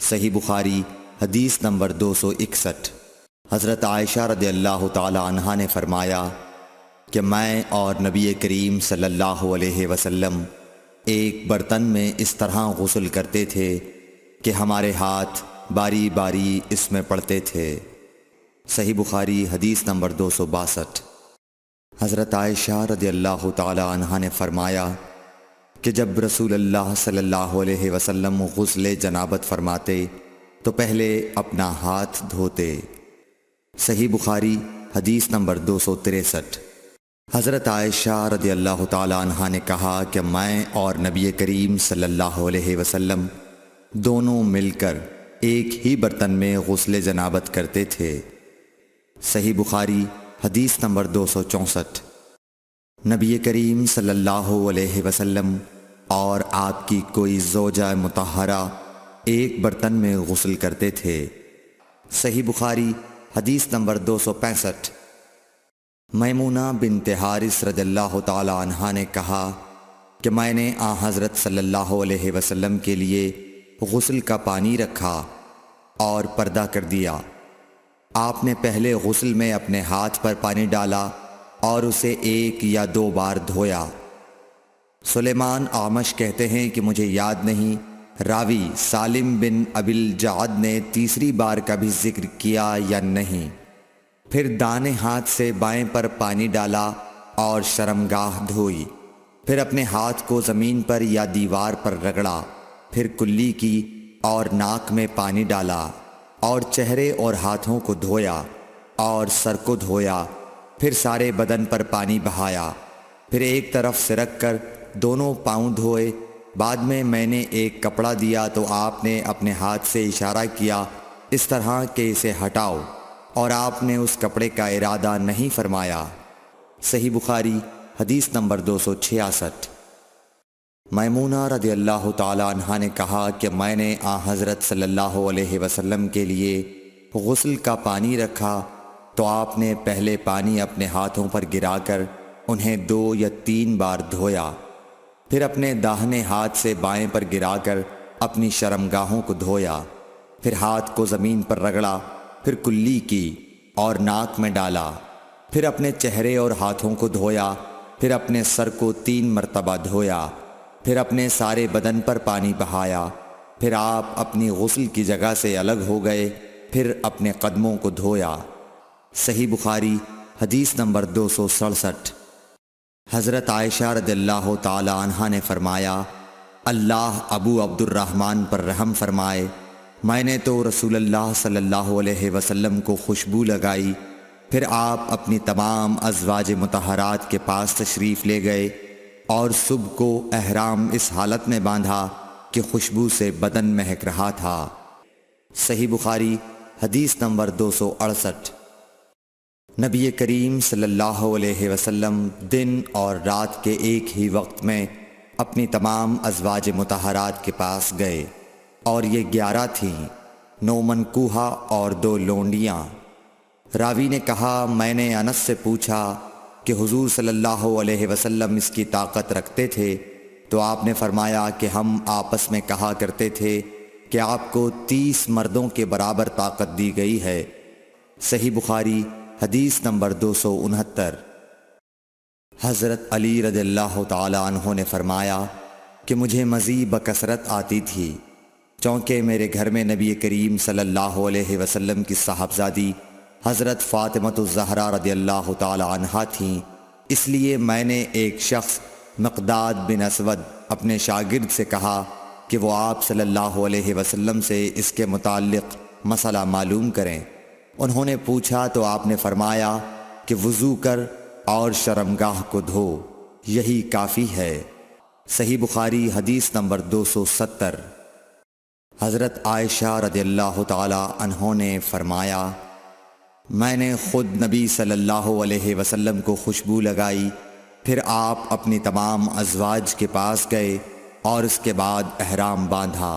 صحیح بخاری حدیث نمبر 261۔ حضرت عائشہ رضی اللہ تعالی عنہا نے فرمایا کہ میں اور نبی کریم صلی اللہ علیہ وسلم ایک برتن میں اس طرح غسل کرتے تھے کہ ہمارے ہاتھ باری باری اس میں پڑتے تھے۔ صحیح بخاری حدیث نمبر 262۔ حضرت عائشہ رضی اللہ تعالی عنہا نے فرمایا کہ جب رسول اللہ صلی اللہ علیہ وسلم غسل جنابت فرماتے تو پہلے اپنا ہاتھ دھوتے۔ صحیح بخاری حدیث نمبر 263۔ حضرت عائشہ رضی اللہ تعالی عنہا نے کہا کہ میں اور نبی کریم صلی اللہ علیہ وسلم دونوں مل کر ایک ہی برتن میں غسل جنابت کرتے تھے۔ صحیح بخاری حدیث نمبر 264۔ نبی کریم صلی اللہ علیہ وسلم اور آپ کی کوئی زوجہ مطہرہ ایک برتن میں غسل کرتے تھے۔ صحیح بخاری حدیث نمبر 265۔ میمونہ بنت حارث رضی اللہ تعالی عنہا نے کہا کہ میں نے حضرت صلی اللہ علیہ وسلم کے لیے غسل کا پانی رکھا اور پردہ کر دیا۔ آپ نے پہلے غسل میں اپنے ہاتھ پر پانی ڈالا اور اسے 1 یا 2 بار دھویا۔ سلیمان اعمش کہتے ہیں کہ مجھے یاد نہیں راوی سالم بن ابی الجعد نے تیسری بار کا بھی ذکر کیا یا نہیں۔ پھر دائیں ہاتھ سے بائیں پر پانی ڈالا اور شرمگاہ دھوئی، پھر اپنے ہاتھ کو زمین پر یا دیوار پر رگڑا، پھر کلی کی اور ناک میں پانی ڈالا اور چہرے اور ہاتھوں کو دھویا اور سر کو دھویا، پھر سارے بدن پر پانی بہایا، پھر ایک طرف سے رکھ کر دونوں پاؤں دھوئے۔ بعد میں نے ایک کپڑا دیا تو آپ نے اپنے ہاتھ سے اشارہ کیا اس طرح کہ اسے ہٹاؤ، اور آپ نے اس کپڑے کا ارادہ نہیں فرمایا۔ صحیح بخاری حدیث نمبر 266۔ میمونہ رضی اللہ تعالی عنہا نے کہا کہ میں نے حضرت صلی اللہ علیہ وسلم کے لیے غسل کا پانی رکھا تو آپ نے پہلے پانی اپنے ہاتھوں پر گرا کر انہیں 2 یا 3 بار دھویا، پھر اپنے داہنے ہاتھ سے بائیں پر گرا کر اپنی شرمگاہوں کو دھویا، پھر ہاتھ کو زمین پر رگڑا، پھر کلی کی اور ناک میں ڈالا، پھر اپنے چہرے اور ہاتھوں کو دھویا، پھر اپنے سر کو 3 مرتبہ دھویا، پھر اپنے سارے بدن پر پانی بہایا، پھر آپ اپنی غسل کی جگہ سے الگ ہو گئے، پھر اپنے قدموں کو دھویا۔ صحیح بخاری حدیث نمبر 267۔ حضرت عائشہ رضی اللہ تعالی عنہا نے فرمایا اللہ ابو عبد الرحمن پر رحم فرمائے، میں نے تو رسول اللہ صلی اللہ علیہ وسلم کو خوشبو لگائی، پھر آپ اپنی تمام ازواج مطہرات کے پاس تشریف لے گئے اور صبح کو احرام اس حالت میں باندھا کہ خوشبو سے بدن مہک رہا تھا۔ صحیح بخاری حدیث نمبر 268۔ نبی کریم صلی اللہ علیہ وسلم دن اور رات کے ایک ہی وقت میں اپنی تمام ازواج مطہرات کے پاس گئے، اور یہ 11 تھیں، 9 منکوحہ اور 2 لونڈیاں۔ راوی نے کہا میں نے انس سے پوچھا کہ حضور صلی اللہ علیہ وسلم اس کی طاقت رکھتے تھے؟ تو آپ نے فرمایا کہ ہم آپس میں کہا کرتے تھے کہ آپ کو 30 مردوں کے برابر طاقت دی گئی ہے۔ صحیح بخاری حدیث نمبر 269۔ حضرت علی رضی اللہ تعالی عنہ نے فرمایا کہ مجھے مزید بکثرت آتی تھی، چونکہ میرے گھر میں نبی کریم صلی اللہ علیہ وسلم کی صاحبزادی حضرت فاطمۃ الزہرا رضی اللہ تعالی عنہا تھیں، اس لیے میں نے ایک شخص مقداد بن اسود اپنے شاگرد سے کہا کہ وہ آپ صلی اللہ علیہ وسلم سے اس کے متعلق مسئلہ معلوم کریں۔ انہوں نے پوچھا تو آپ نے فرمایا کہ وضو کر اور شرمگاہ کو دھو، یہی کافی ہے۔ صحیح بخاری حدیث نمبر 270۔ حضرت عائشہ رضی اللہ تعالی عنہ نے فرمایا میں نے خود نبی صلی اللہ علیہ وسلم کو خوشبو لگائی، پھر آپ اپنی تمام ازواج کے پاس گئے اور اس کے بعد احرام باندھا۔